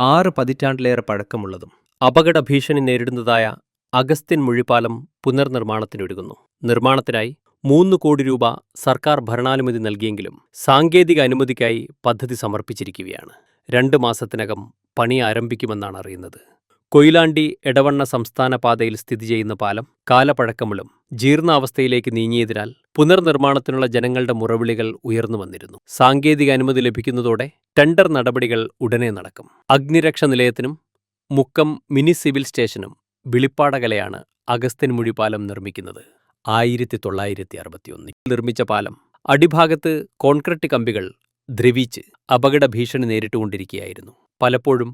6 പതിറ്റാണ്ടിലേറെ പഴക്കമുള്ളതും അപകട ഭീഷണി നേരിടുന്നതായ അഗസ്ത്യൻ മുഴിപ്പാലം പുനർനിർമ്മാണത്തിനൊരുങ്ങുന്നു. നിർമ്മാണത്തിനായി 3 കോടി രൂപ സർക്കാർ ഭരണാനുമതി നൽകിയെങ്കിലും സാങ്കേതിക അനുമതിക്കായി പദ്ധതി സമർപ്പിച്ചിരിക്കുകയാണ്. 2 മാസത്തിനകം പണി ആരംഭിക്കുമെന്നാണ് അറിയുന്നത്. കൊയിലാണ്ടി എടവണ്ണ സംസ്ഥാന പാതയിൽ സ്ഥിതി ചെയ്യുന്ന പാലം കാലപ്പഴക്കമുള്ള ജീർണാവസ്ഥയിലേക്ക് നീങ്ങിയതിനാൽ പുനർനിർമ്മാണത്തിനുള്ള ജനങ്ങളുടെ മുറവിളികൾ ഉയർന്നു വന്നിരുന്നു. സാങ്കേതിക അനുമതി ലഭിക്കുന്നതോടെ ടെൻഡർ നടപടികൾ ഉടനെ നടക്കും. അഗ്നിരക്ഷ നിലയത്തിനും മുക്കം മിനി സിവിൽ സ്റ്റേഷനും വിളിപ്പാടകലെയാണ് അഗസ്ത്യൻ മുഴിപ്പാലം നിർമ്മിക്കുന്നത്. 1961 നിർമ്മിച്ച പാലം അടിഭാഗത്ത് കോൺക്രീറ്റ് കമ്പികൾ ദ്രവിച്ച് അപകട ഭീഷണി നേരിട്ടുകൊണ്ടിരിക്കുകയായിരുന്നു. പലപ്പോഴും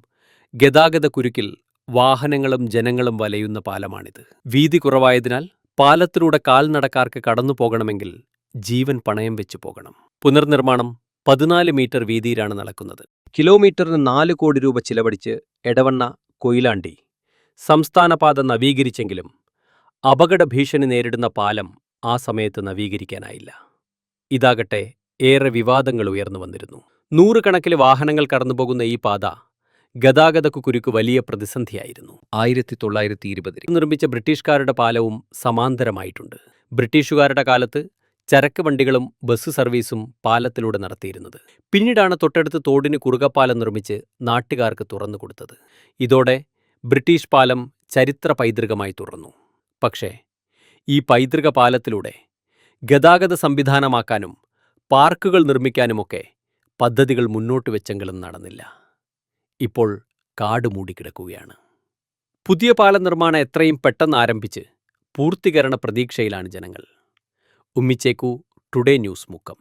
ഗതാഗത കുരുക്കിൽ വാഹനങ്ങളും ജനങ്ങളും വലയുന്ന പാലമാണിത്. വീതി കുറവായതിനാൽ പാലത്തിലൂടെ കാൽനടക്കാർക്ക് കടന്നു പോകണമെങ്കിൽ ജീവൻ പണയം വെച്ചു പോകണം. പുനർനിർമ്മാണം 14 മീറ്റർ വീതിയിലാണ് നടക്കുന്നത്. കിലോമീറ്ററിന് 4 കോടി രൂപ ചിലവഴിച്ച് എടവണ്ണ കൊയിലാണ്ടി സംസ്ഥാനപാത നവീകരിച്ചെങ്കിലും അപകട ഭീഷണി നേരിടുന്ന പാലം ആ സമയത്ത് നവീകരിക്കാനായില്ല. ഇതാകട്ടെ ഏറെ വിവാദങ്ങൾ ഉയർന്നു വന്നിരുന്നു. 100 കണക്കിന് വാഹനങ്ങൾ കടന്നുപോകുന്ന ഈ പാത ഗതാഗതക്കുരുക്ക് വലിയ പ്രതിസന്ധിയായിരുന്നു. 1920 നിർമ്മിച്ച ബ്രിട്ടീഷുകാരുടെ പാലവും സമാന്തരമായിട്ടുണ്ട്. ബ്രിട്ടീഷുകാരുടെ കാലത്ത് ചരക്ക് വണ്ടികളും ബസ് സർവീസും പാലത്തിലൂടെ നടത്തിയിരുന്നത്. പിന്നീടാണ് തൊട്ടടുത്ത് തോടിന് കുറുകപ്പാലം നിർമ്മിച്ച് നാട്ടുകാർക്ക് തുറന്നു കൊടുത്തത്. ഇതോടെ ബ്രിട്ടീഷ് പാലം ചരിത്ര പൈതൃകമായി തുറന്നു. പക്ഷേ ഈ പൈതൃക പാലത്തിലൂടെ ഗതാഗത സംവിധാനമാക്കാനും പാർക്കുകൾ നിർമ്മിക്കാനുമൊക്കെ പദ്ധതികൾ മുന്നോട്ട് വെച്ചെങ്കിലും നടന്നില്ല. ഇപ്പോൾ കാട് മൂടിക്കിടക്കുകയാണ്. പുതിയ പാലം നിർമ്മാണം എത്രയും പെട്ടെന്ന് ആരംഭിച്ച് പൂർത്തീകരണ പ്രതീക്ഷയിലാണ് ജനങ്ങൾ. ഉമ്മിച്ചേക്കു, ടുഡേ ന്യൂസ്, മുക്കം.